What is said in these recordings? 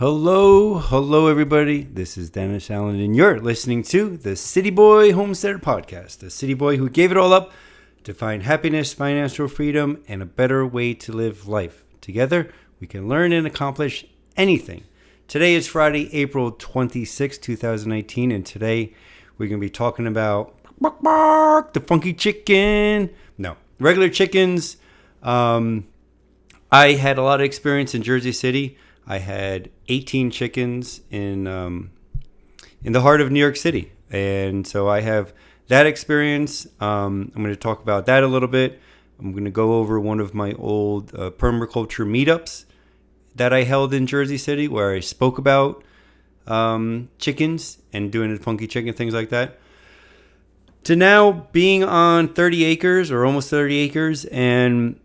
Hello, everybody. This is Dennis Allen, and you're listening to the City Boy Homestead podcast, the city boy who gave it all up to find happiness, financial freedom, and a better way to live life. Together, we can learn and accomplish anything. Today is Friday, April 26, 2019, and today we're going to be talking about the funky chicken. No, regular chickens. I had a lot of experience in Jersey City. I had 18 chickens in the heart of New York City. And so I have that experience. I'm going to talk about that a little bit. I'm going to go over one of my old permaculture meetups that I held in Jersey City where I spoke about chickens and doing the funky chicken, things like that. To now being on 30 acres or almost 30 acres and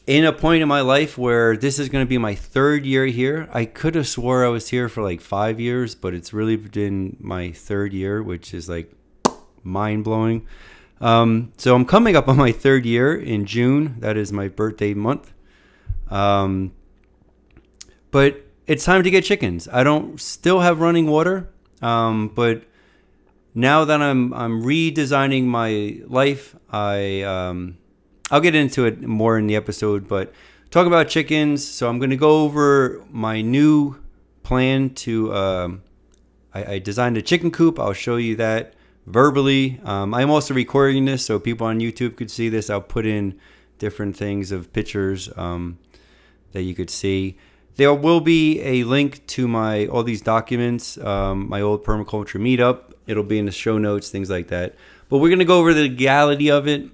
in a point in my life where this is going to be my third year here. I could have swore I was here for like 5 years, but it's really been my third year, which is like mind-blowing. So I'm coming up on my third year in June. That is my birthday month. But it's time to get chickens. I don't still have running water, but now that I'm redesigning my life, I'll get into it more in the episode, but talk about chickens. So I'm going to go over my new plan to, I designed a chicken coop. I'll show you that verbally. I'm also recording this so people on YouTube could see this. I'll put in different things of pictures that you could see. There will be a link to all these documents, my old permaculture meetup. It'll be in the show notes, things like that. But we're going to go over the legality of it.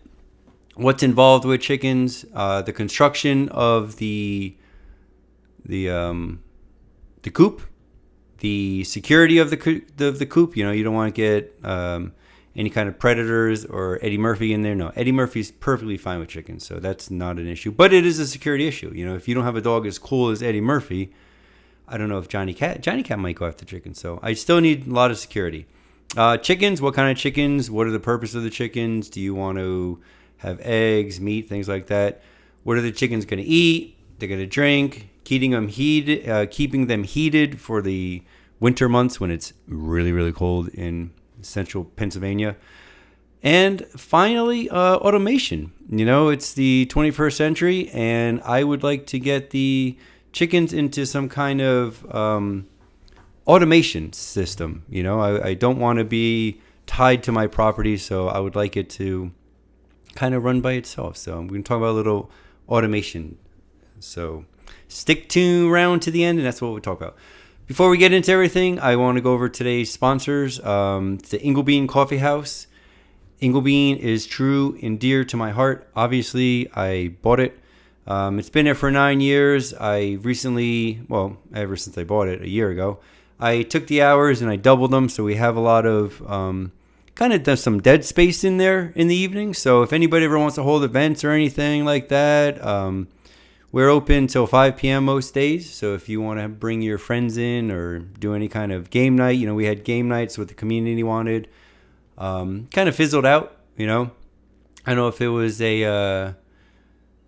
What's involved with chickens, the construction of the coop, the security of the coop. You know, you don't want to get any kind of predators or Eddie Murphy in there. No, Eddie Murphy's perfectly fine with chickens, so that's not an issue. But it is a security issue. You know, if you don't have a dog as cool as Eddie Murphy, I don't know if Johnny Cat might go after chickens. So I still need a lot of security. Chickens, what kind of chickens? What are the purpose of the chickens? Do you want to have eggs, meat, things like that? What are the chickens going to eat? They're going to drink, keeping them heated for the winter months when it's really, really cold in central Pennsylvania. And finally, automation. You know, it's the 21st century, and I would like to get the chickens into some kind of automation system. You know, I don't want to be tied to my property, so I would like it to kind of run by itself. So I'm going to talk about a little automation. So stick around to the end, and that's what we'll talk about. Before we get into everything, I want to go over today's sponsors. It's the IngleBean Coffee House. IngleBean is true and dear to my heart. Obviously, I bought it. It's been there for 9 years. I recently, ever since I bought it a year ago, I took the hours and I doubled them. So we have a lot of kind of does some dead space in there in the evening. So if anybody ever wants to hold events or anything like that, we're open till 5 p.m. most days. So if you want to bring your friends in or do any kind of game night, you know, we had game nights what the community wanted. Kind of fizzled out, you know. I don't know if it was I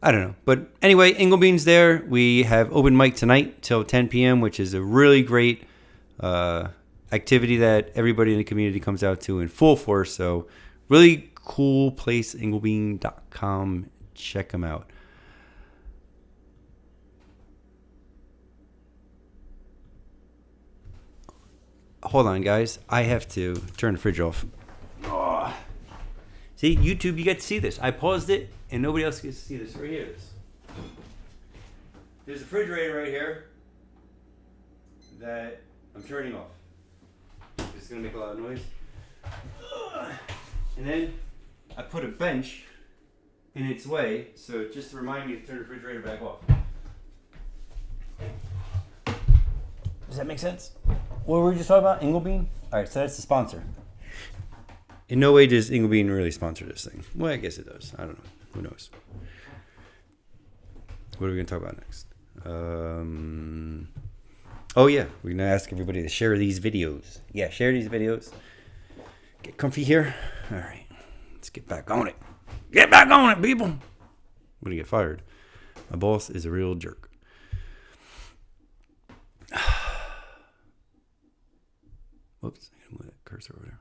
don't know. But anyway, IngleBean's there. We have open mic tonight till 10 p.m., which is a really great activity that everybody in the community comes out to in full force. So really cool place, inglebean.com. Check them out. Hold on, guys. I have to turn the fridge off. Oh. See, YouTube, you get to see this. I paused it, and nobody else gets to see this. Right here. There's a refrigerator right here that I'm turning off. It's going to make a lot of noise. And then I put a bench in its way, so just to remind me to turn the refrigerator back off. Does that make sense? What were we just talking about? IngleBean? All right, so that's the sponsor. In no way does IngleBean really sponsor this thing. Well, I guess it does. I don't know. Who knows? What are we going to talk about next? Oh, yeah. We're going to ask everybody to share these videos. Yeah, share these videos. Get comfy here. All right. Let's get back on it. Get back on it, people. I'm going to get fired. My boss is a real jerk. Whoops, I gotta move that cursor over there.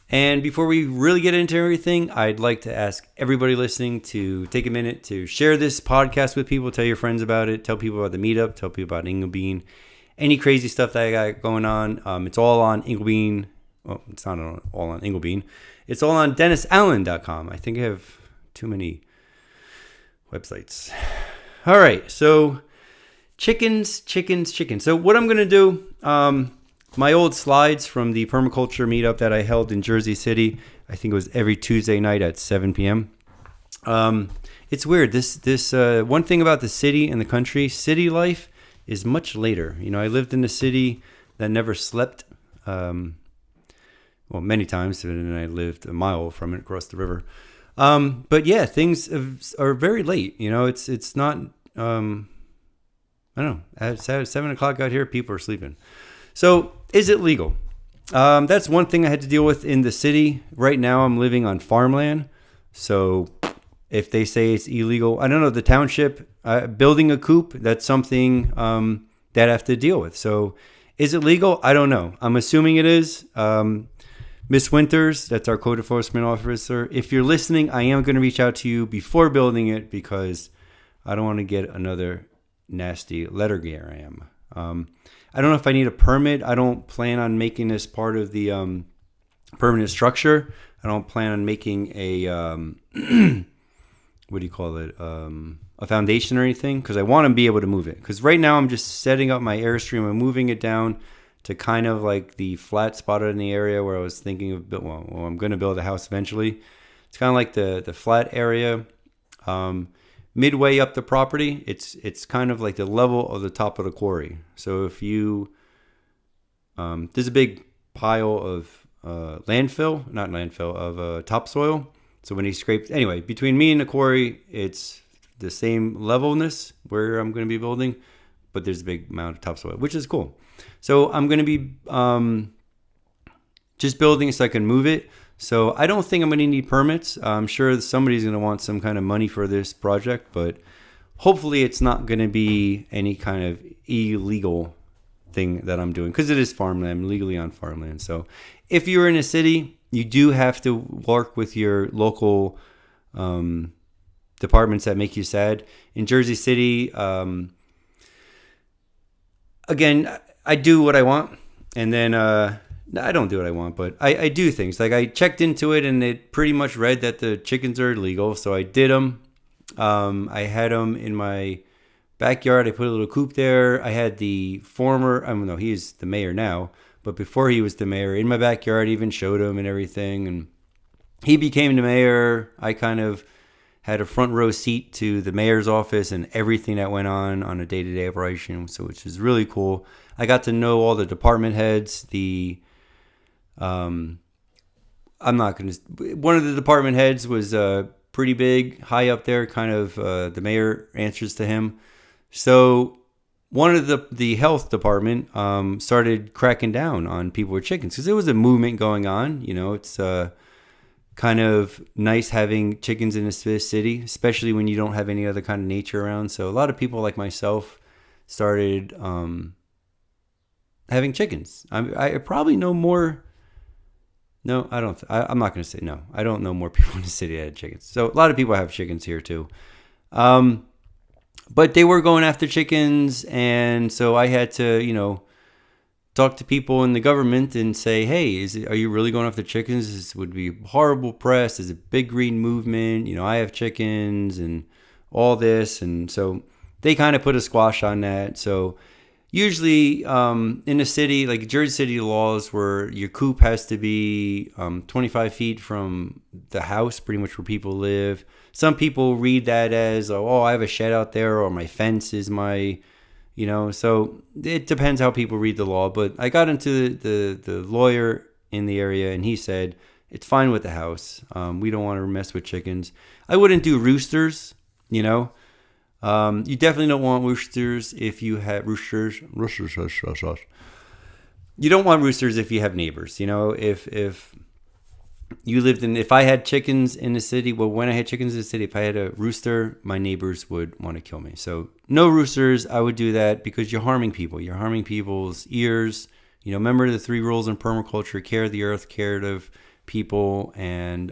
And before we really get into everything, I'd like to ask everybody listening to take a minute to share this podcast with people. Tell your friends about it. Tell people about the Meetup. Tell people about IngleBean. Any crazy stuff that I got going on. It's all on IngleBean. Well, it's not all on IngleBean. It's all on DennisAllen.com. I think I have too many websites. All right, so chickens. So what I'm going to do... my old slides from the Permaculture Meetup that I held in Jersey City, I think it was every Tuesday night at 7 p.m. It's weird. This one thing about the city and the country, city life is much later. You know, I lived in a city that never slept, many times, and I lived a mile from it across the river. But yeah, things are very late. You know, it's not, I don't know, at 7 o'clock out here, people are sleeping. So, is it legal? That's one thing I had to deal with in the city. Right now, I'm living on farmland. So, if they say it's illegal, I don't know, the township, building a coop, that's something that I have to deal with. So, is it legal? I don't know. I'm assuming it is. Miss Winters, that's our code enforcement officer. If you're listening, I am going to reach out to you before building it because I don't want to get another nasty lettergram. I don't know if I need a permit. I don't plan on making this part of the permanent structure. I don't plan on making a, what do you call it, a foundation or anything, because I want to be able to move it. Because right now I'm just setting up my Airstream and moving it down to kind of like the flat spot in the area where I was thinking of, I'm going to build a house eventually. It's kind of like the flat area. Midway up the property, it's kind of like the level of the top of the quarry. So if you, there's a big pile of topsoil. So when he scraped, anyway, between me and the quarry, it's the same levelness where I'm going to be building, but there's a big amount of topsoil, which is cool. So I'm going to be just building so I can move it. So I don't think I'm going to need permits. I'm sure somebody's going to want some kind of money for this project, but hopefully it's not going to be any kind of illegal thing that I'm doing because it is farmland. I'm legally on farmland. So if you're in a city, you do have to work with your local departments that make you sad. In Jersey City, again, I do what I want, and then I don't do what I want, but I do things. Like I checked into it, and it pretty much read that the chickens are illegal, so I did them. I had them in my backyard. I put a little coop there. I had the former, I don't know, he's the mayor now, but before he was the mayor, in my backyard, even showed him and everything, and he became the mayor. I kind of had a front row seat to the mayor's office and everything that went on a day-to-day operation, so which is really cool. I got to know all the department heads. One of the department heads was pretty big, high up there, kind of the mayor answers to him. So one of the health department started cracking down on people with chickens because there was a movement going on. You know, it's kind of nice having chickens in a city, especially when you don't have any other kind of nature around. So a lot of people like myself started having chickens. I probably know more. No, I don't. I'm not going to say no. I don't know more people in the city that had chickens. So a lot of people have chickens here too. But they were going after chickens. And so I had to, talk to people in the government and say, hey, are you really going after chickens? This would be horrible press. There's a big green movement. I have chickens and all this. And so they kind of put a squash on that. So usually in the city, like Jersey City laws where your coop has to be 25 feet from the house, pretty much where people live. Some people read that as, oh, I have a shed out there, or my fence is my, so it depends how people read the law. But I got into the lawyer in the area, and he said, it's fine with the house. We don't want to mess with chickens. I wouldn't do roosters, You definitely don't want roosters if you have roosters. You don't want roosters if you have neighbors. If if I had chickens in the city, well, when I had chickens in the city, if I had a rooster, my neighbors would want to kill me. So no roosters. I would do that because you're harming people. You're harming people's ears. Remember the 3 rules in permaculture: care of the earth, care of people, and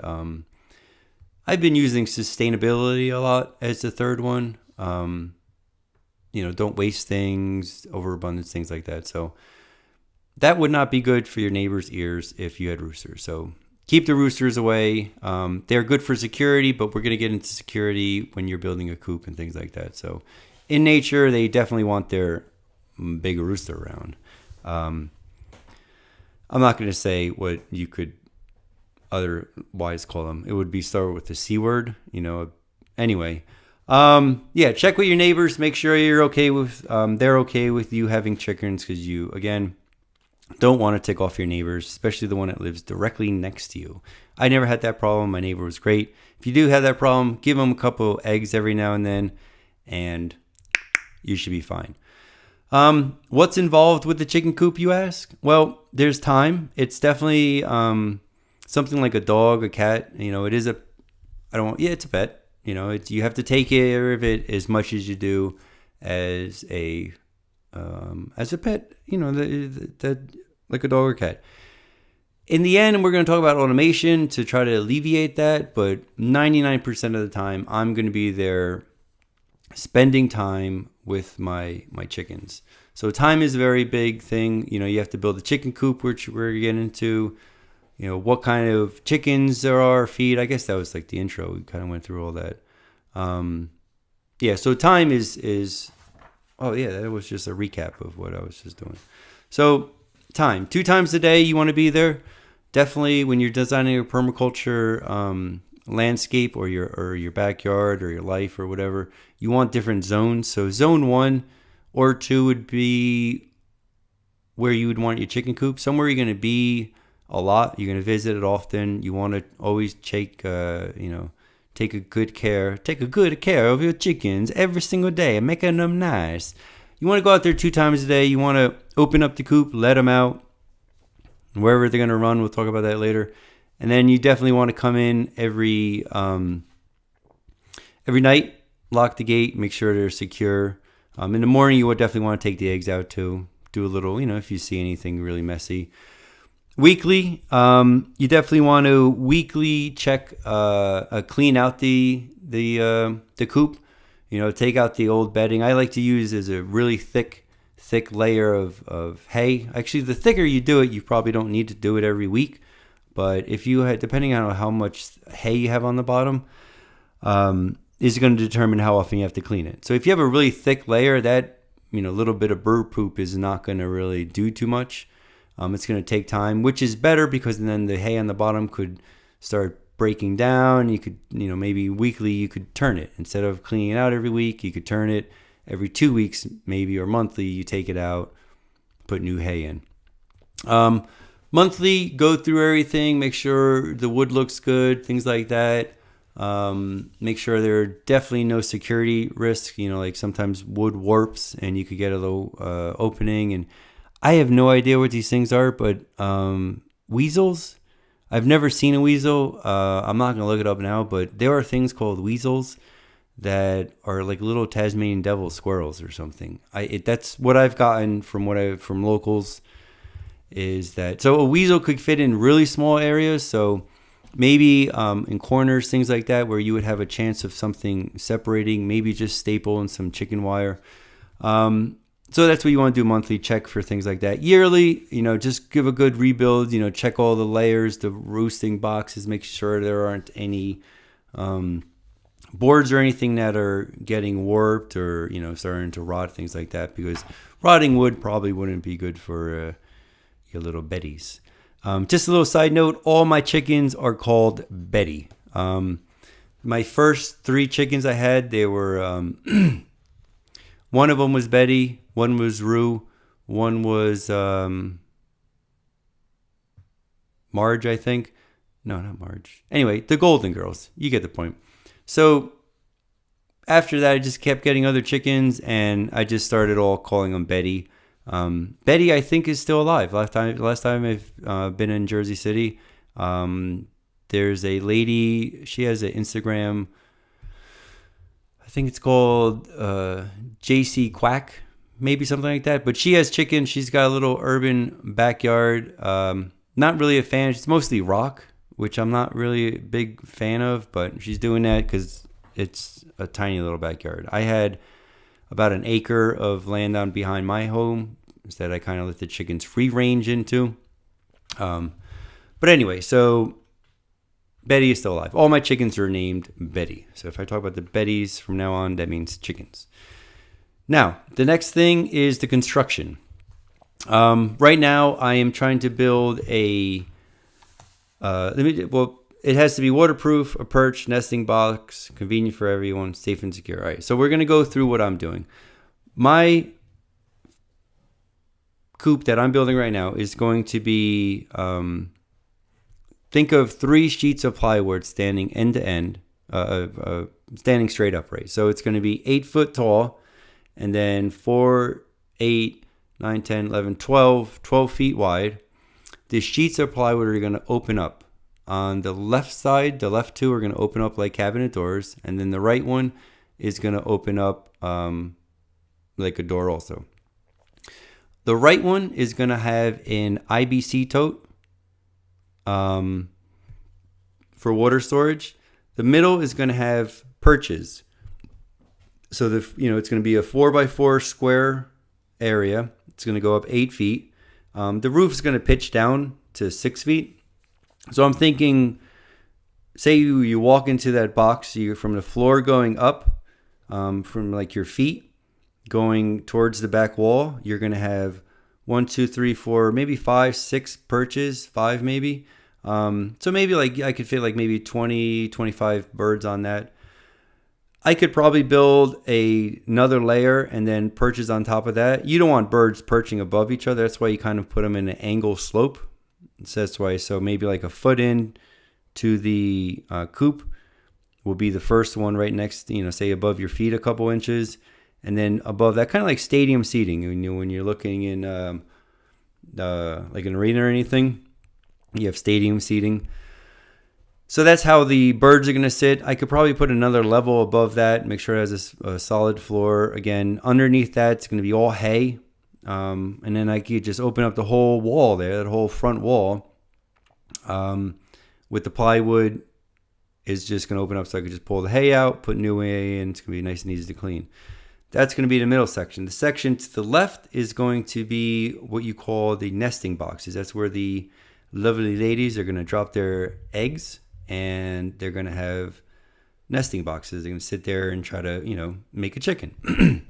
I've been using sustainability a lot as the third one. Don't waste things, overabundance, things like that. So that would not be good for your neighbor's ears if you had roosters. So keep the roosters away. They're good for security, but we're going to get into security when you're building a coop and things like that. So in nature, they definitely want their big rooster around. I'm not going to say what you could otherwise call them. It would be started with the C word, Anyway, check with your neighbors. Make sure you're okay with, they're okay with you having chickens, because you, again, don't want to tick off your neighbors, especially the one that lives directly next to you. I never had that problem. My neighbor was great. If you do have that problem, give them a couple eggs every now and then, and you should be fine. What's involved with the chicken coop, you ask? Well, there's time. It's definitely something like a dog, a cat. It is it's a pet. You have to take care of it as much as you do as a pet. Like a dog or cat. In the end, we're going to talk about automation to try to alleviate that, but 99% of the time, I'm going to be there spending time with my chickens. So time is a very big thing. You have to build a chicken coop, which we're getting into. What kind of chickens there are, feed. I guess that was like the intro. We kind of went through all that. So time is that was just a recap of what I was just doing. So time, 2 times a day you want to be there. Definitely when you're designing a permaculture landscape or your backyard or your life or whatever, you want different zones. So zone 1 or 2 would be where you would want your chicken coop. Somewhere you're going to be a lot. You're going to visit it often. You want to always take a good care of your chickens every single day and making them nice. You want to go out there 2 times a day. You want to open up the coop, let them out wherever they're going to run. We'll talk about that later. And then you definitely want to come in every night, lock the gate, make sure they're secure. In the morning, you would definitely want to take the eggs out too. Do a little, if you see anything really messy. Weekly, you definitely want to weekly check, clean out the coop. Take out the old bedding. I like to use as a really thick layer of hay. Actually, the thicker you do it, you probably don't need to do it every week. But if you had, depending on how much hay you have on the bottom, is going to determine how often you have to clean it. So if you have a really thick layer, that little bit of bird poop is not going to really do too much. It's going to take time, which is better because then the hay on the bottom could start breaking down. You could, maybe weekly you could turn it. Instead of cleaning it out every week, you could turn it every 2 weeks, maybe, or monthly. You take it out, put new hay in. Monthly, go through everything, make sure the wood looks good, things like that. Make sure there are definitely no security risks. Like sometimes wood warps and you could get a little opening. And I have no idea what these things are, but weasels, I've never seen a weasel. I'm not going to look it up now, but there are things called weasels that are like little Tasmanian devil squirrels or something. That's what I've gotten from locals. Is that so? A weasel could fit in really small areas, so maybe in corners, things like that, where you would have a chance of something separating. Maybe just staple and some chicken wire. So that's what you want to do monthly. Check for things like that. Yearly, just give a good rebuild. Check all the layers, the roosting boxes. Make sure there aren't any boards or anything that are getting warped or starting to rot, things like that. Because rotting wood probably wouldn't be good for your little Betties. Just a little side note, all my chickens are called Betty. My first 3 chickens I had, they were, one of them was Betty, one was Rue, one was Marge, I think. No, not Marge. Anyway, the Golden Girls. You get the point. So after that, I just kept getting other chickens, and I just started all calling them Betty. Betty, I think, is still alive. Last time I've been in Jersey City. There's a lady, she has an Instagram, I think it's called JC Quack, maybe something like that. But she has chickens. She's got a little urban backyard. Not really a fan. It's mostly rock, which I'm not really a big fan of. But she's doing that because it's a tiny little backyard. I had about an acre of land on behind my home that I kind of let the chickens free range into. But anyway, so Betty is still alive. All my chickens are named Betty. So if I talk about the Bettys from now on, that means chickens. Now, the next thing is the construction. Right now, I am trying to build a... it has to be waterproof, a perch, nesting box, convenient for everyone, safe and secure. All right, so we're going to go through what I'm doing. My coop that I'm building right now is going to be... think of 3 sheets of plywood standing end to end, standing straight upright. So it's going to be 8 foot tall, and then 4, 8, 9, 10, 11, 12 feet wide. The sheets of plywood are going to open up. On the left side, the left 2 are going to open up like cabinet doors, and then the right one is going to open up like a door also. The right one is going to have an IBC tote for water storage. The middle is going to have perches. So it's going to be a 4x4 square area. It's going to go up 8 feet. The roof is going to pitch down to 6 feet. So I'm thinking, say you walk into that box, you're from the floor going up, from like your feet going towards the back wall, you're going to have 1, 2, 3, 4, maybe 5, 6 perches, 5 maybe. So maybe like I could fit like maybe 20, 25 birds on that. I could probably build another layer and then perches on top of that. You don't want birds perching above each other. That's why you kind of put them in an angle slope. So that's why. So maybe like a foot in to the coop will be the first one right next, say above your feet a couple inches. And then above that, kind of like stadium seating. When you're looking in like an arena or anything, you have stadium seating. So that's how the birds are going to sit. I could probably put another level above that, make sure it has a solid floor. Again, underneath that, it's going to be all hay. And then I could just open up the whole wall there, that whole front wall. With the plywood, is just going to open up so I could just pull the hay out, put new hay in. It's going to be nice and easy to clean. That's going to be the middle section. The section to the left is going to be what you call the nesting boxes. That's where the lovely ladies are going to drop their eggs, and they're going to have nesting boxes. They're going to sit there and try to, make a chicken.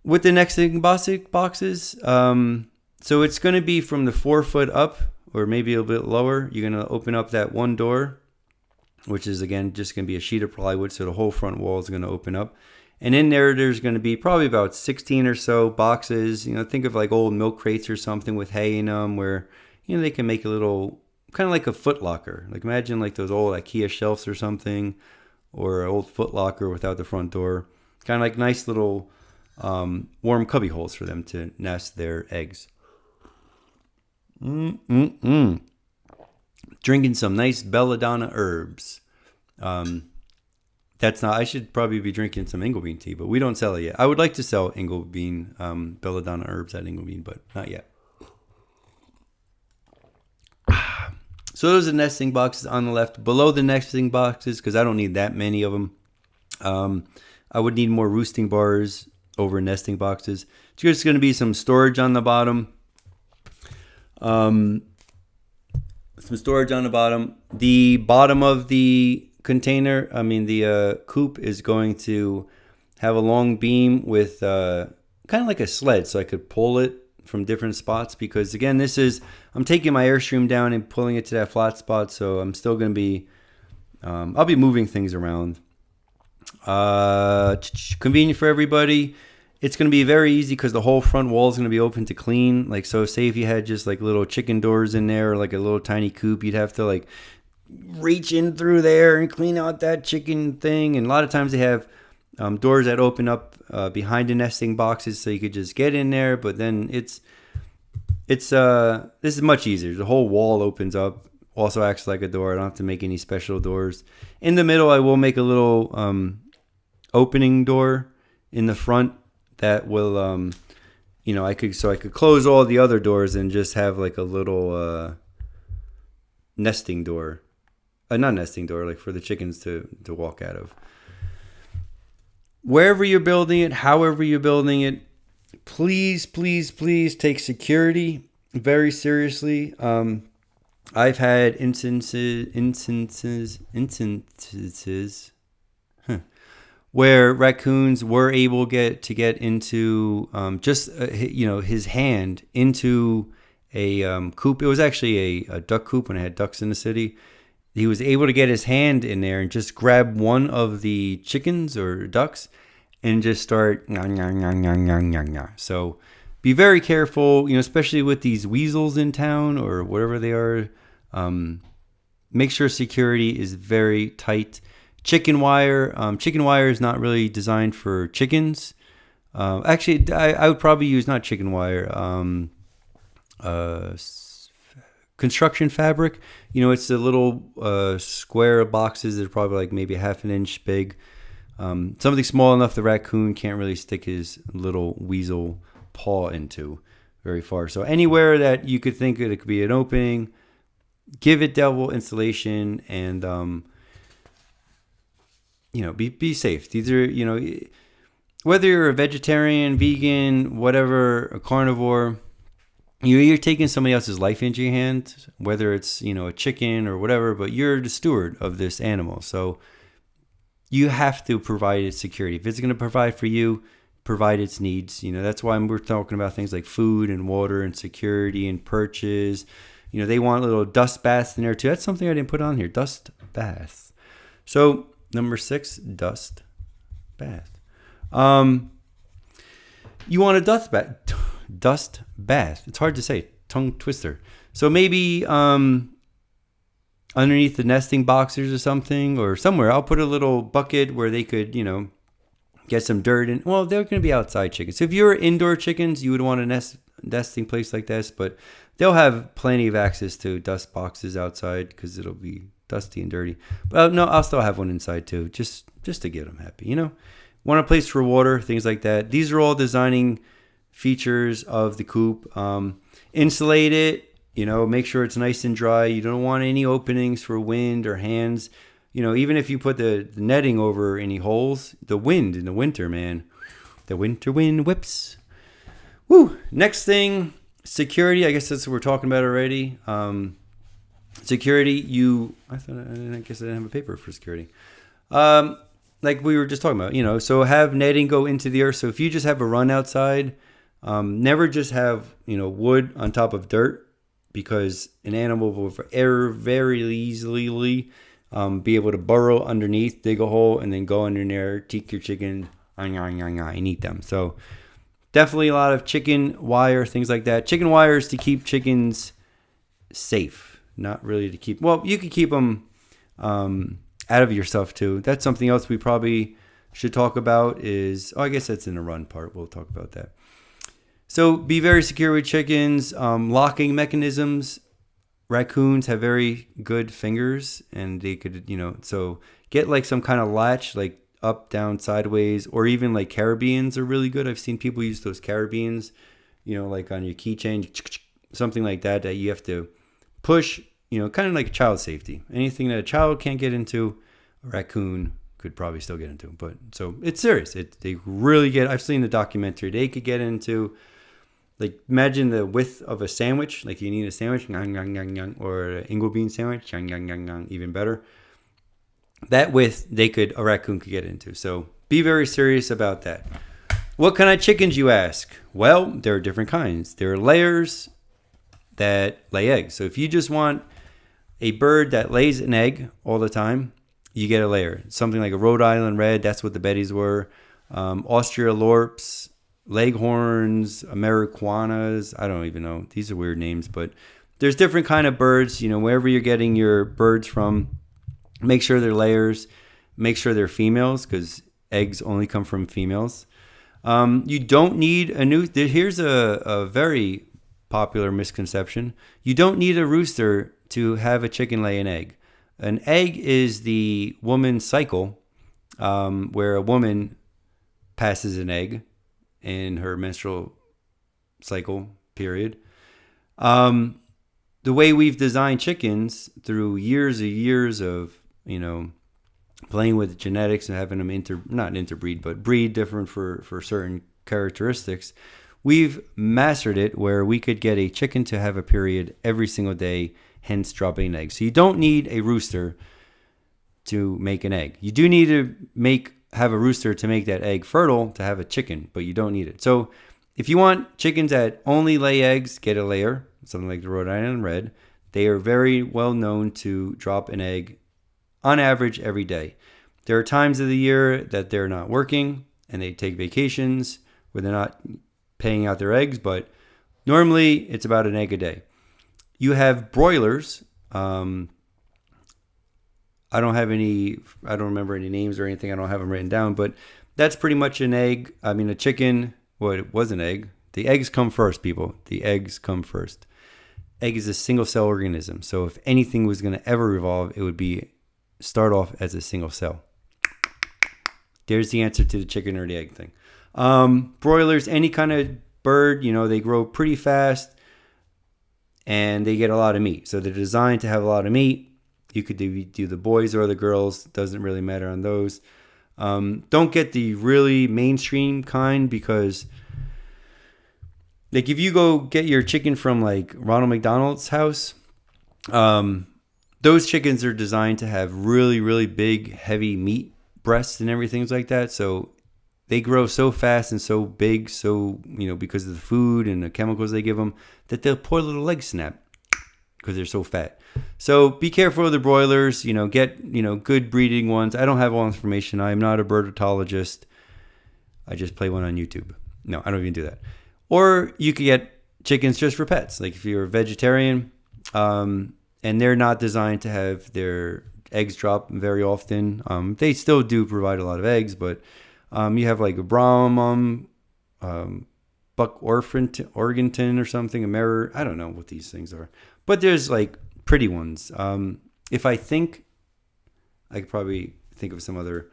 With the nesting boxes, so it's going to be from the 4 foot up, or maybe a bit lower. You're going to open up that one door, which is, again, just going to be a sheet of plywood, so the whole front wall is going to open up. And in there's going to be probably about 16 or so boxes. Think of like old milk crates or something with hay in them, where they can make a little, kind of like a foot locker. Like imagine like those old IKEA shelves or something, or an old foot locker without the front door. Kind of like nice little warm cubby holes for them to nest their eggs. Drinking some nice belladonna herbs. I should probably be drinking some IngleBean tea, but we don't sell it yet. I would like to sell IngleBean, belladonna herbs at IngleBean, but not yet. So those are nesting boxes on the left. Below the nesting boxes, because I don't need that many of them, I would need more roosting bars over nesting boxes. It's just going to be some storage on the bottom. Some storage on the bottom. The bottom of the container, the coop is going to have a long beam with kind of like a sled, so I could pull it from different spots, because again, I'm taking my Airstream down and pulling it to that flat spot, so I'm still going to be I'll be moving things around. Convenient for everybody. It's going to be very easy because the whole front wall is going to be open to clean. Like, so say if you had just like little chicken doors in there, or like a little tiny coop, you'd have to like reach in through there and clean out that chicken thing. And a lot of times they have doors that open up behind the nesting boxes, so you could just get in there. But then this is much easier. The whole wall opens up, also acts like a door. I don't have to make any special doors. In the middle, I will make a little opening door in the front that will, I could close all the other doors and just have like a little nesting door. Not nesting door, like for the chickens to walk out of. Wherever you're building it, however you're building it, please, please, please take security very seriously. I've had instances where raccoons were able to get into his hand into a coop. It was actually a duck coop when I had ducks in the city. He was able to get his hand in there and just grab one of the chickens or ducks and just start. So be very careful, especially with these weasels in town or whatever they are. Make sure security is very tight. Chicken wire is not really designed for chickens. Actually, I would probably use not chicken wire. Construction fabric. It's the little square boxes that are probably like maybe half an inch big. Something small enough the raccoon can't really stick his little weasel paw into very far. So anywhere that you could think it could be an opening, give it double insulation and be safe. These are, whether you're a vegetarian, vegan, whatever, a carnivore, you're taking somebody else's life into your hands, whether it's, a chicken or whatever, but you're the steward of this animal. So you have to provide its security. If it's going to provide for you, provide its needs. That's why we're talking about things like food and water and security and perches. They want little dust baths in there too. That's something I didn't put on here. Dust baths. So number 6, dust bath. You want a dust bath. Dust bath. It's hard to say. Tongue twister. So maybe underneath the nesting boxes or something, or somewhere, I'll put a little bucket where they could, get some dirt in. Well, they're going to be outside chickens. So if you're indoor chickens, you would want a nesting place like this, but they'll have plenty of access to dust boxes outside because it'll be dusty and dirty. But no, I'll still have one inside too, just to get them happy. Want a place for water, things like that. These are all designing features of the coop. Insulate it. Make sure it's nice and dry. You don't want any openings for wind or hands. Even if you put the netting over any holes, the wind in the winter, man, the winter wind whips. Woo! Next thing, security. I guess that's what we're talking about already. Security. I guess I didn't have a paper for security. Like we were just talking about, so have netting go into the earth. So if you just have a run outside, never just have, wood on top of dirt, because an animal will very easily be able to burrow underneath, dig a hole, and then go under there, take your chicken, and eat them. So definitely a lot of chicken wire, things like that. Chicken wire is to keep chickens safe, not really to keep. Well, you can keep them out of your stuff too. That's something else we probably should talk about. I guess that's in the run part. We'll talk about that. So be very secure with chickens. Locking mechanisms. Raccoons have very good fingers, and they could, so get like some kind of latch, like up, down, sideways, or even like carabines are really good. I've seen people use those carabines, like on your keychain, something like that you have to push, kind of like child safety. Anything that a child can't get into, a raccoon could probably still get into. But so it's serious. They really I've seen the documentary. They could get into, like, imagine the width of a sandwich. Like you need a sandwich, or an IngleBean sandwich, even better. That width, a raccoon could get into. So be very serious about that. What kind of chickens, you ask? Well, there are different kinds. There are layers that lay eggs. So if you just want a bird that lays an egg all the time, you get a layer. Something like a Rhode Island Red, that's what the Bettys were. Australorps, Leghorns, Americanas, I don't even know. These are weird names, but there's different kind of birds. Wherever you're getting your birds from, make sure they're layers. Make sure they're females, because eggs only come from females. You don't need here's a very popular misconception. You don't need a rooster to have a chicken lay an egg. An egg is the woman's cycle, where a woman passes an egg in her menstrual cycle period. The way we've designed chickens through years and years of, playing with genetics and having them not interbreed, but breed different for certain characteristics, we've mastered it where we could get a chicken to have a period every single day, hence dropping an egg. So you don't need a rooster to make an egg. You do need to have a rooster to make that egg fertile to have a chicken, but you don't need it. So if you want chickens that only lay eggs, get a layer, something like the Rhode Island Red. They are very well known to drop an egg on average every day. There are times of the year that they're not working and they take vacations where they're not paying out their eggs, but normally it's about an egg a day. You have broilers. I don't remember any names or anything. I don't have them written down, but that's pretty much an egg. A chicken, it was an egg. The eggs come first, people. The eggs come first. Egg is a single cell organism. So if anything was going to ever evolve, it would start off as a single cell. There's the answer to the chicken or the egg thing. Broilers, any kind of bird, they grow pretty fast and they get a lot of meat. So they're designed to have a lot of meat. You could do the boys or the girls. Doesn't really matter on those. Don't get the really mainstream kind because if you go get your chicken from Ronald McDonald's house, those chickens are designed to have really, really big, heavy meat breasts and everything like that. So they grow so fast and so big, because of the food and the chemicals they give them, that their poor little legs snap because they're so fat. So be careful of the broilers, get, good breeding ones. I don't have all information. I am not a birdologist. I just play one on YouTube. No, I don't even do that. Or you could get chickens just for pets. If you're a vegetarian, and they're not designed to have their eggs drop very often. They still do provide a lot of eggs, but you have a Brahma, Buck Orpington or something, a mirror. I don't know what these things are. But there's pretty ones. If I think, I could probably think of some other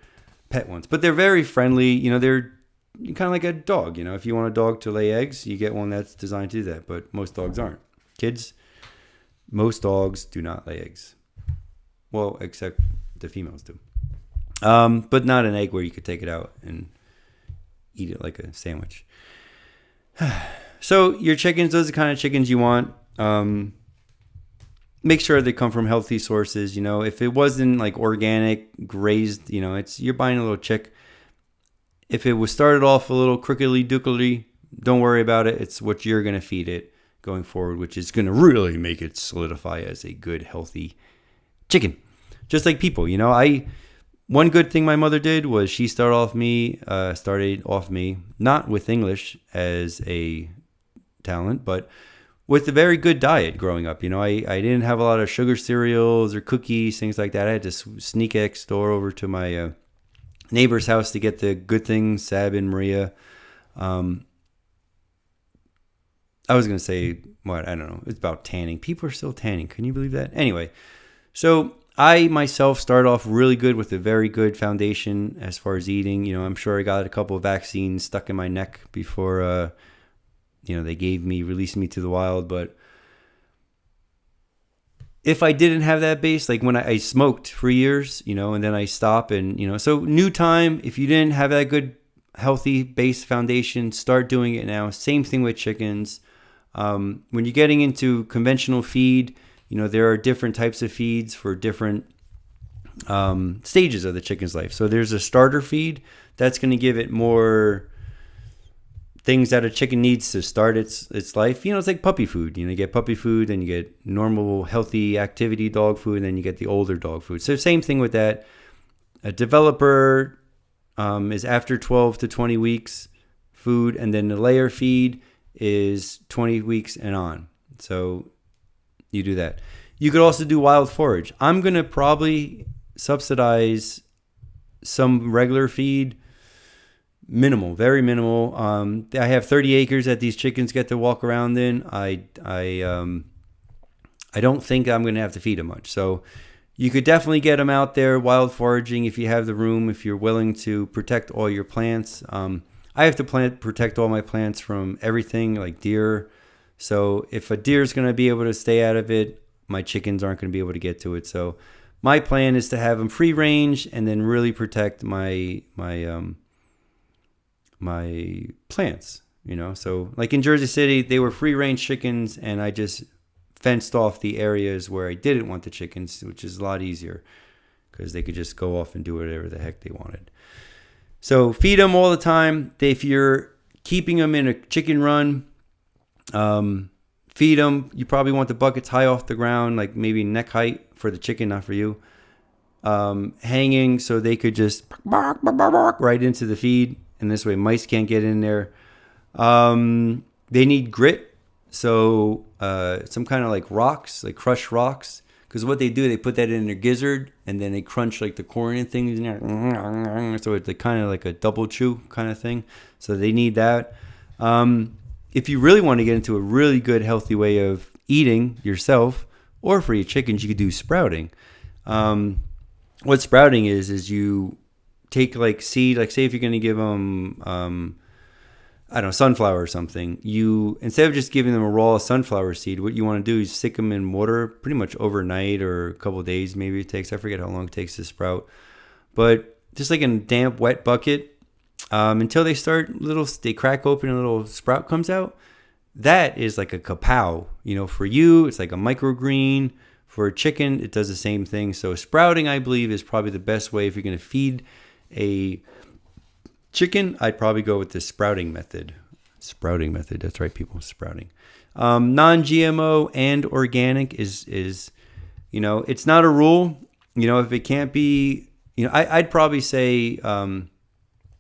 pet ones. But they're very friendly. They're kind of like a dog. If you want a dog to lay eggs, you get one that's designed to do that. But most dogs aren't. Kids, most dogs do not lay eggs. Well, except the females do. But not an egg where you could take it out and eat it like a sandwich. So your chickens, those are the kind of chickens you want. Make sure they come from healthy sources. If it wasn't organic, grazed, you're buying a little chick. If it was started off a little crookedly dookily, don't worry about it. It's what you're going to feed it going forward, which is going to really make it solidify as a good, healthy chicken. Just like people, one good thing my mother did was she started off me, not with English as a talent, but with a very good diet growing up. I didn't have a lot of sugar cereals or cookies, things like that. I had to sneak next door over to my neighbor's house to get the good things, Sab and Maria. I was going to say, I don't know. It's about tanning. People are still tanning. Can you believe that? Anyway, so I myself started off really good with a very good foundation as far as eating. I'm sure I got a couple of vaccines stuck in my neck before, they released me to the wild. But if I didn't have that base, when I smoked for years, and then I stopped so new time, if you didn't have that good, healthy base foundation, start doing it now. Same thing with chickens. When you're getting into conventional feed, there are different types of feeds for different stages of the chicken's life. So there's a starter feed that's going to give it more things that a chicken needs to start its life. It's like puppy food. You get puppy food, then you get normal, healthy activity dog food, and then you get the older dog food. So same thing with that. A developer is after 12 to 20 weeks food, and then the layer feed is 20 weeks and on. So you do that. You could also do wild forage. I'm going to probably subsidize some regular feed. Minimal, very minimal. I have 30 acres that these chickens get to walk around in. I I don't think I'm going to have to feed them much. So you could definitely get them out there wild foraging if you have the room, if you're willing to protect all your plants. I have to protect all my plants from everything like deer. So if a deer is going to be able to stay out of it, my chickens aren't going to be able to get to it. So my plan is to have them free range and then really protect my plants. So like in Jersey City, they were free range chickens, and I just fenced off the areas where I didn't want the chickens, which is a lot easier because they could just go off and do whatever the heck they wanted. So feed them all the time. If you're keeping them in a chicken run, feed them. You probably want the buckets high off the ground, like maybe neck height for the chicken, not for you. Hanging so they could just bark right into the feed, and this way mice can't get in there. They need grit. So some kind of like rocks, like crushed rocks. Because what they do, they put that in their gizzard, and then they crunch like the corn and things. So it's like kind of like a double chew kind of thing. So they need that. If you really want to get into a really good, healthy way of eating yourself or for your chickens, you could do sprouting. What sprouting is you take like seed, like say if you're going to give them... sunflower or something. You, instead of just giving them a raw sunflower seed, what you want to do is stick them in water pretty much overnight or a couple of days maybe it takes. I forget how long it takes to sprout. But just like in a damp, wet bucket until they they crack open and a little sprout comes out. That is like a kapow. For you, it's like a microgreen. For a chicken, it does the same thing. So sprouting, I believe, is probably the best way if you're going to feed a chicken. I'd probably go with the sprouting method. That's right, people. Sprouting. Non-GMO and organic is it's not a rule. If it can't be, I'd probably say,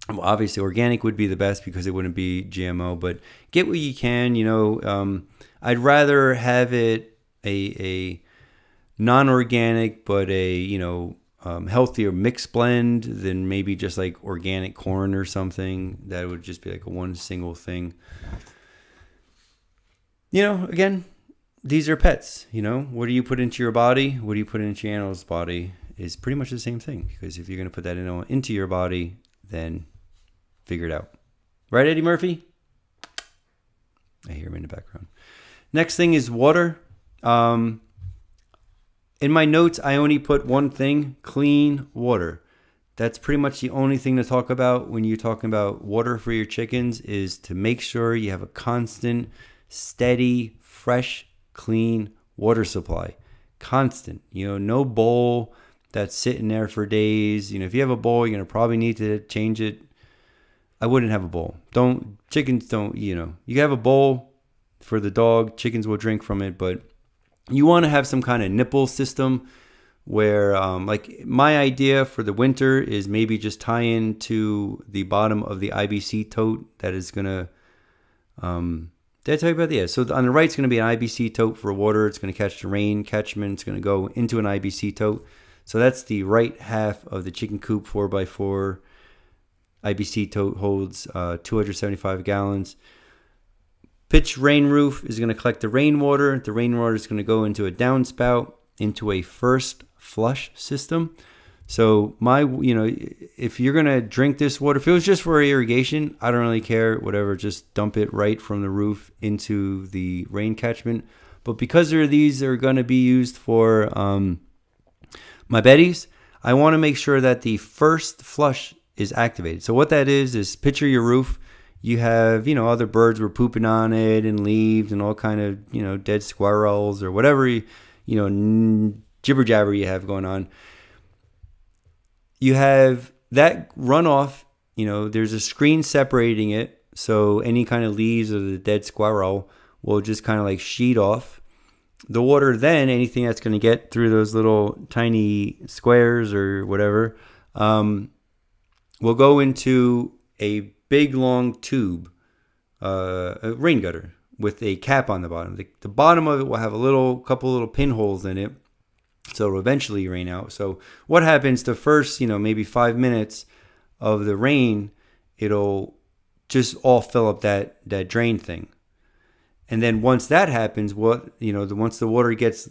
obviously organic would be the best because it wouldn't be GMO. But get what you can. I'd rather have it a non-organic, but a healthier mixed blend than maybe just like organic corn or something. That would just be like a one single thing. Again, these are pets. What do you put into your body? What do you put into your animal's body is pretty much the same thing. Because if you're going to put that into your body, then figure it out. Right, Eddie Murphy? I hear him in the background. Next thing is water. In my notes, I only put one thing: clean water. That's pretty much the only thing to talk about when you're talking about water for your chickens, is to make sure you have a constant, steady, fresh, clean water supply. Constant. No bowl that's sitting there for days. If you have a bowl, you're going to probably need to change it. I wouldn't have a bowl. Chickens don't, you have a bowl for the dog. Chickens will drink from it, but you want to have some kind of nipple system where, like my idea for the winter is maybe just tie into the bottom of the IBC tote that is going to, did I tell you about that? Yeah. So on the right, it's going to be an IBC tote for water. It's going to catch the rain catchment. It's going to go into an IBC tote. So that's the right half of the chicken coop 4x4. IBC tote holds 275 gallons. Pitch rain roof is going to collect the rainwater. The rainwater is going to go into a downspout, into a first flush system. So if you're going to drink this water, if it was just for irrigation, I don't really care, whatever, just dump it right from the roof into the rain catchment. But because these are going to be used for my betties, I want to make sure that the first flush is activated. So what that is picture your roof. You have, other birds were pooping on it and leaves and all kind of, dead squirrels or whatever, jibber jabber you have going on. You have that runoff, there's a screen separating it. So any kind of leaves of the dead squirrel will just kind of like sheet off. The water then, anything that's going to get through those little tiny squares or whatever, will go into a big long tube, a rain gutter with a cap on the bottom. The bottom of it will have a couple little pinholes in it, so it'll eventually rain out. So what happens the first, maybe 5 minutes of the rain, it'll just all fill up that drain thing. And then once that happens, once the water gets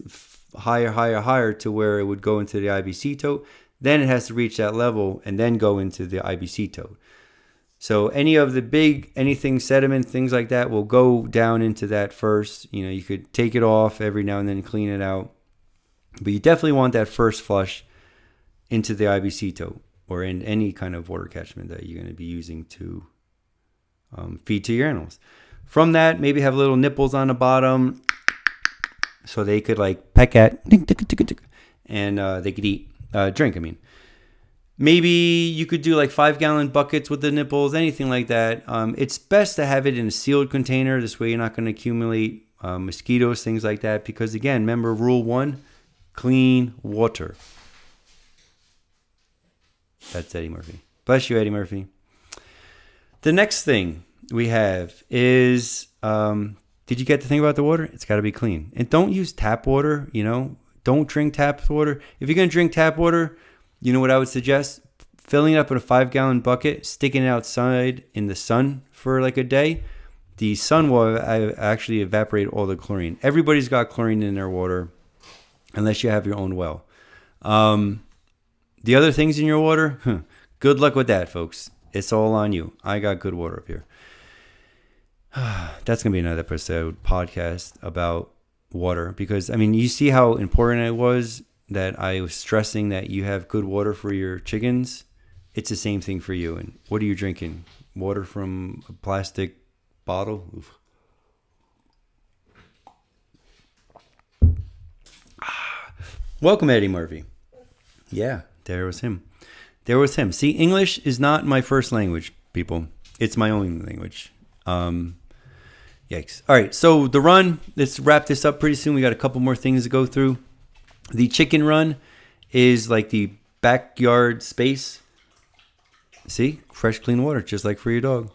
higher to where it would go into the IBC tote, then it has to reach that level and then go into the IBC tote. So anything sediment, things like that will go down into that first. You could take it off every now and then, clean it out. But you definitely want that first flush into the IBC tote or in any kind of water catchment that you're going to be using to feed to your animals. From that, maybe have little nipples on the bottom so they could like peck at and they could drink. Maybe you could do like 5-gallon buckets with the nipples, anything like that. It's best to have it in a sealed container. This way you're not going to accumulate mosquitoes, things like that. Because again, remember rule 1, clean water. That's Eddie Murphy. Bless you, Eddie Murphy. The next thing we have is, did you get to think about the water? It's got to be clean. And don't use tap water, Don't drink tap water. If you're going to drink tap water, you know what I would suggest? Filling it up in a 5-gallon bucket, sticking it outside in the sun for like a day. The sun will actually evaporate all the chlorine. Everybody's got chlorine in their water, unless you have your own well. The other things in your water, good luck with that, folks. It's all on you. I got good water up here. That's going to be another episode podcast about water. Because, you see how important it was that I was stressing that you have good water for your chickens. It's the same thing for you. And what are you drinking? Water from a plastic bottle? Oof. Welcome, Eddie Murphy. Yeah, there was him. See, English is not my first language, people. It's my only language. Yikes. All right, so the run, let's wrap this up pretty soon. We got a couple more things to go through. The chicken run is like the backyard space. See, fresh, clean water, just like for your dog.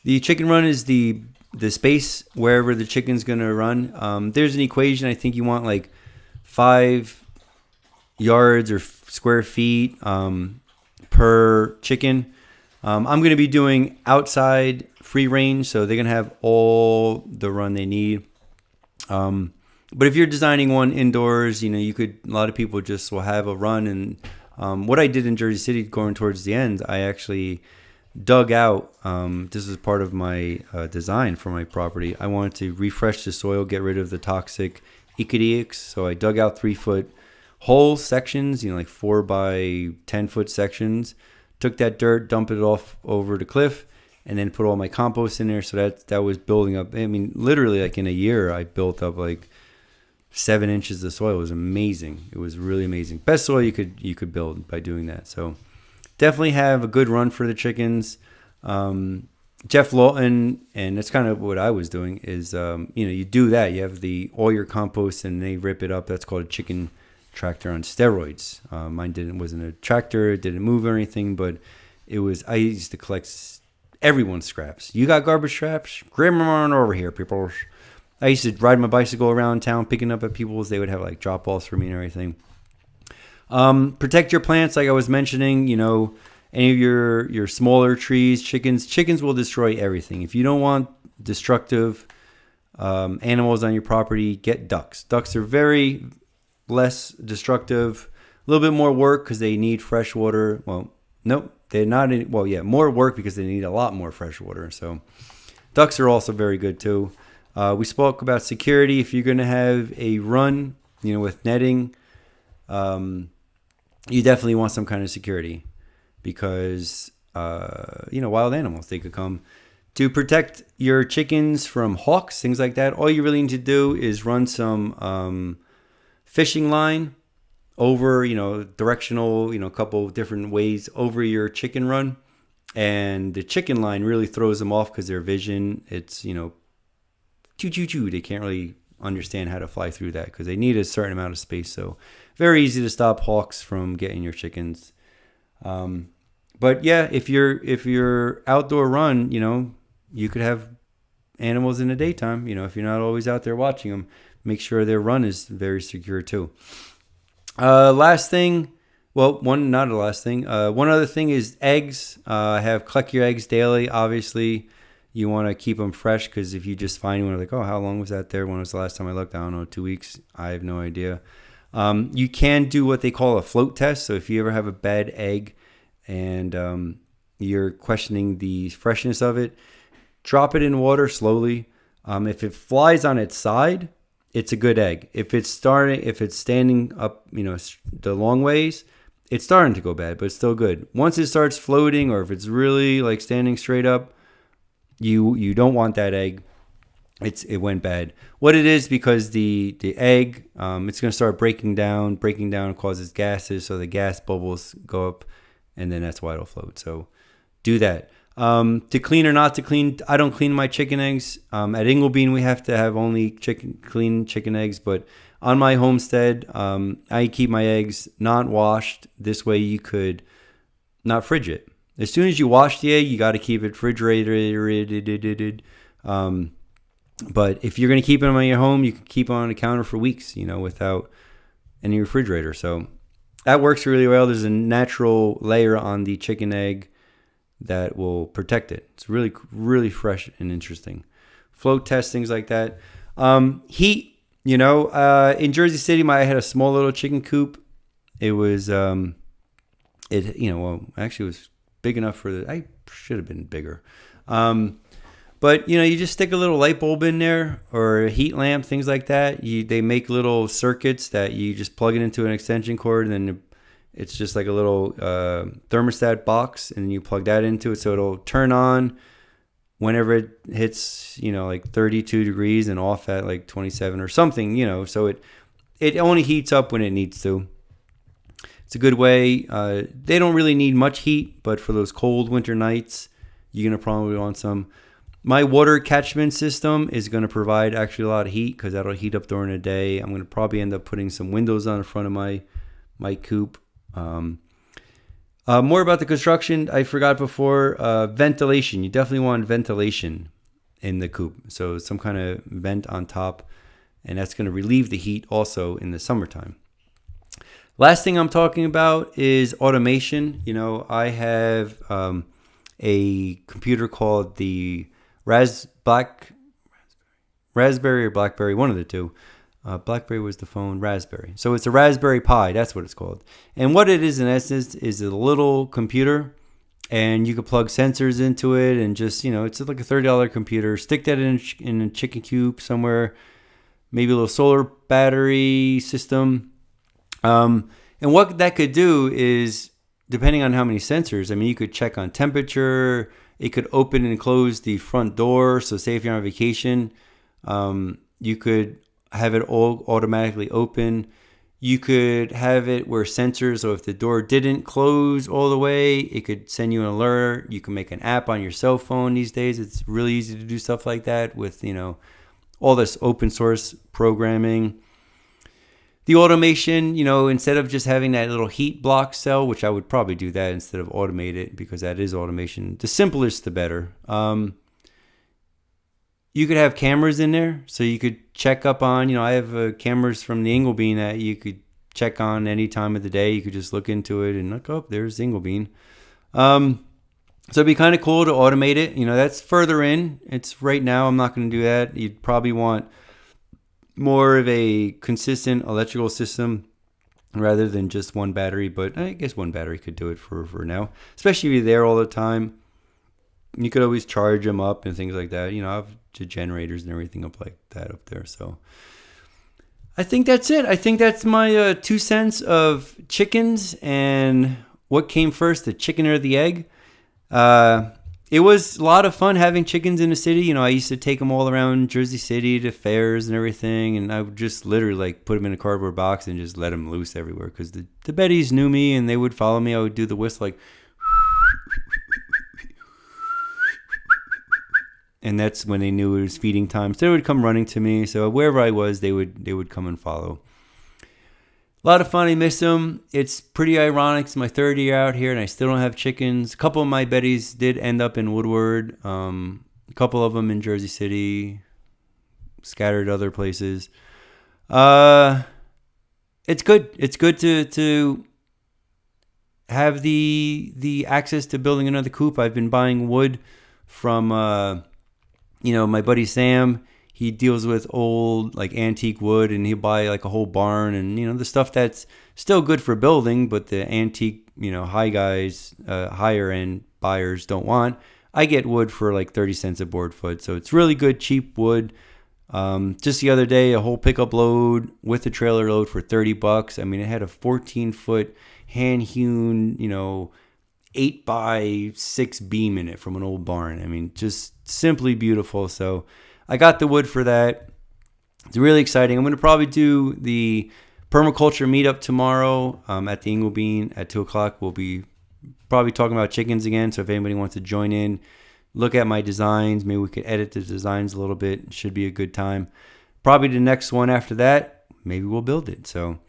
The chicken run is the space wherever the chicken's going to run. There's an equation. I think you want like 5 yards or square feet per chicken. I'm going to be doing outside free range, so they're going to have all the run they need. But if you're designing one indoors, you could, a lot of people just will have a run. And what I did in Jersey City going towards the end, I actually dug out, this is part of my design for my property. I wanted to refresh the soil, get rid of the toxic ecodeics. So I dug out 3-foot whole sections, like 4 by 10 foot sections, took that dirt, dumped it off over the cliff, and then put all my compost in there. So that was building up. Literally like in a year, I built up like 7 inches of soil. It was amazing. It was really amazing. Best soil you could build by doing that. So definitely have a good run for the chickens. Jeff Lawton, and that's kind of what I was doing, is you do that. You have all your compost and they rip it up. That's called a chicken tractor on steroids. Mine wasn't a tractor. It didn't move or anything, but I used to collect everyone's scraps. You got garbage scraps? Bring them on over here, people. I used to ride my bicycle around town picking up at people's. They would have like drop offs for me and everything. Protect your plants, like I was mentioning. Any of your smaller trees, chickens will destroy everything. If you don't want destructive animals on your property, get ducks. Ducks are very less destructive, a little bit more work because they need fresh water. Well, nope, they're not. More work because they need a lot more fresh water. So ducks are also very good too. We spoke about security. If you're going to have a run, with netting, you definitely want some kind of security because, wild animals, they could come. To protect your chickens from hawks, things like that, all you really need to do is run some fishing line over, directional, a couple different ways over your chicken run. And the chicken line really throws them off because their vision, it's, choo. They can't really understand how to fly through that because they need a certain amount of space. So very easy to stop hawks from getting your chickens. But yeah, if you're outdoor run, you could have animals in the daytime. If you're not always out there watching them, make sure their run is very secure too. Last thing, one other thing is eggs. Collect your eggs daily. Obviously, You want to keep them fresh, because if you just find one, like, oh, how long was that there? When was the last time I looked? I don't know, 2 weeks. I have no idea. You can do what they call a float test. So if you ever have a bad egg and you're questioning the freshness of it, drop it in water slowly. If it flies on its side, it's a good egg. If it's standing up, the long ways, it's starting to go bad, but it's still good. Once it starts floating, or if it's really like standing straight up, you don't want that egg. It went bad. What it is, because the egg, it's going to start breaking down causes gases, so the gas bubbles go up, and then that's why it'll float. So do that. To clean or not to clean, I don't clean my chicken eggs. At IngleBean, we have to have only clean chicken eggs, but on my homestead, I keep my eggs not washed. This way you could not fridge it. As soon as you wash the egg, you got to keep it refrigerated. But if you're going to keep them in your home, you can keep them on the counter for weeks, without any refrigerator. So that works really well. There's a natural layer on the chicken egg that will protect it. It's really, really fresh and interesting. Float test, things like that. Heat, in Jersey City, I had a small little chicken coop. It was, actually it was big enough I should have been bigger. But, you just stick a little light bulb in there, or a heat lamp, things like that. They make little circuits that you just plug it into an extension cord, and then it's just like a little thermostat box, and you plug that into it, so it'll turn on whenever it hits, like 32 degrees and off at like 27 or something, so it only heats up when it needs to. It's a good way. They don't really need much heat, but for those cold winter nights, you're going to probably want some. My water catchment system is going to provide actually a lot of heat, because that'll heat up during the day. I'm going to probably end up putting some windows on the front of my coop. More about the construction, I forgot before. Ventilation. You definitely want ventilation in the coop. So some kind of vent on top, and that's going to relieve the heat also in the summertime. Last thing I'm talking about is automation. I have a computer called the Raspberry or Blackberry, one of the two. Blackberry was the phone, Raspberry. So it's a Raspberry Pi, that's what it's called. And what it is in essence is a little computer, and you can plug sensors into it, and just, it's like a $30 computer. Stick that in a chicken coop somewhere, maybe a little solar battery system. And what that could do is, depending on how many sensors, you could check on temperature. It could open and close the front door. So say if you're on vacation, you could have it all automatically open. You could have it where sensors, so if the door didn't close all the way, it could send you an alert. You can make an app on your cell phone these days. It's really easy to do stuff like that with, all this open source programming. The automation, instead of just having that little heat block cell, which I would probably do that instead of automate it, because that is automation. The simplest, the better. You could have cameras in there, so you could check up on, I have cameras from the IngleBean that you could check on any time of the day. You could just look into it and look, oh, there's IngleBean. So it'd be kind of cool to automate it. That's further in. It's right now, I'm not going to do that. You'd probably want more of a consistent electrical system rather than just one battery, but I guess one battery could do it for now, especially if you're there all the time. You could always charge them up and things like that. I have the generators and everything up like that up there. So I think that's it. I think that's my 2 cents of chickens and what came first, the chicken or the egg. It was a lot of fun having chickens in the city. I used to take them all around Jersey City to fairs and everything, and I would just literally put them in a cardboard box and just let them loose everywhere, because the Bettys knew me and they would follow me. I would do the whistle and that's when they knew it was feeding time. So they would come running to me. So wherever I was, they would come and follow. A lot of fun. I miss them. It's pretty ironic. It's my third year out here, and I still don't have chickens. A couple of my Bettys did end up in Woodward. A couple of them in Jersey City, scattered other places. It's good. It's good to have the access to building another coop. I've been buying wood from my buddy Sam, he deals with old like antique wood, and he'll buy like a whole barn and the stuff that's still good for building, but the antique, higher end buyers don't want. I get wood for like 30 cents a board foot. So it's really good, cheap wood. Just the other day, a whole pickup load with a trailer load for $30. I mean, it had a 14-foot hand hewn, 8x6 beam in it from an old barn. I mean, just simply beautiful. So I got the wood for that. It's really exciting. I'm going to probably do the Permaculture Meetup tomorrow at the IngleBean at 2 o'clock. We'll be probably talking about chickens again. So if anybody wants to join in, look at my designs. Maybe we could edit the designs a little bit. It should be a good time. Probably the next one after that, maybe we'll build it. So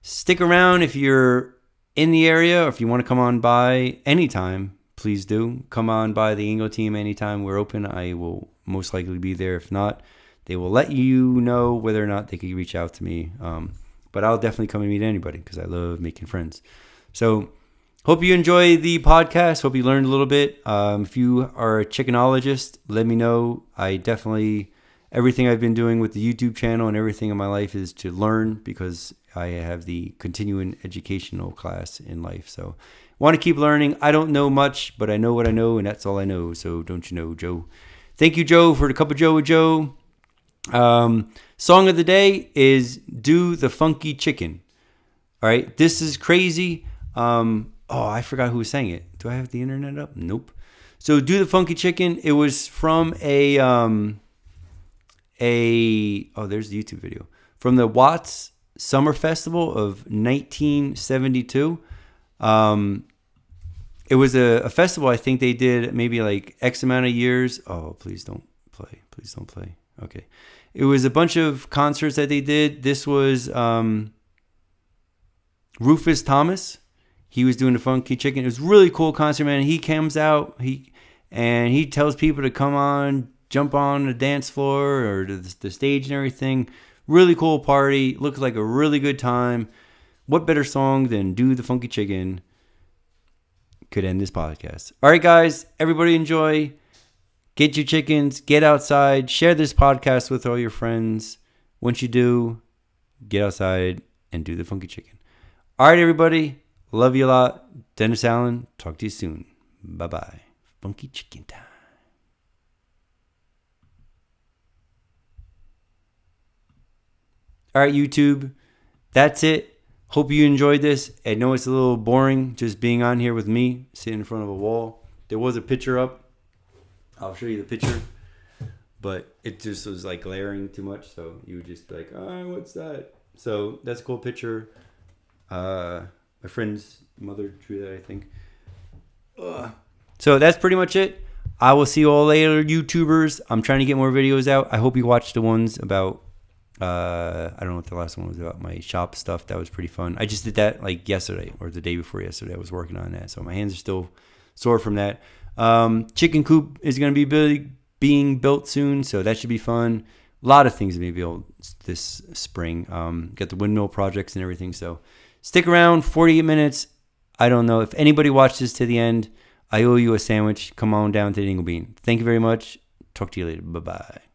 stick around if you're in the area, or if you want to come on by anytime, please do. Come on by the Ingle team anytime. We're open. I will most likely be there. If not, they will let you know whether or not they can reach out to me. But I'll definitely come and meet anybody because I love making friends. So hope you enjoy the podcast. Hope you learned a little bit. If you are a chickenologist, let me know. Everything I've been doing with the YouTube channel and everything in my life is to learn, because I have the continuing educational class in life. So want to keep learning. I don't know much, but I know what I know, and that's all I know. So don't you know, Joe? Thank you, Joe, for the Cup of Joe with Joe. Song of the day is Do the Funky Chicken. All right. This is crazy. I forgot who sang it. Do I have the internet up? Nope. So Do the Funky Chicken. It was from there's the YouTube video. From the Watts Summer Festival of 1972. It was a festival I think they did maybe like X amount of years. Oh, please don't play. Please don't play. Okay. It was a bunch of concerts that they did. This was Rufus Thomas. He was doing the Funky Chicken. It was a really cool concert, man. He comes out, he tells people to come on, jump on the dance floor or the stage and everything. Really cool party. Looked like a really good time. What better song than Do the Funky Chicken could end this podcast? All right, guys. Everybody enjoy. Get your chickens. Get outside. Share this podcast with all your friends. Once you do, get outside and do the Funky Chicken. All right, everybody. Love you a lot. Dennis Allen. Talk to you soon. Bye-bye. Funky Chicken time. All right, YouTube. That's it. Hope you enjoyed this. I know it's a little boring just being on here with me, sitting in front of a wall. There was a picture up. I'll show you the picture. But it just was like glaring too much. So you would just be like, what's that? So that's a cool picture. My friend's mother drew that, I think. So that's pretty much it. I will see you all later, YouTubers. I'm trying to get more videos out. I hope you watched the ones about, I don't know what the last one was about, my shop stuff. That was pretty fun. I just did that like yesterday or the day before yesterday. I was working on that. So my hands are still sore from that. Chicken coop is going to be being built soon. So that should be fun. A lot of things to be built this spring. Got the windmill projects and everything. So stick around, 48 minutes. I don't know if anybody watched this to the end. I owe you a sandwich. Come on down to the IngleBean. Thank you very much. Talk to you later. Bye-bye.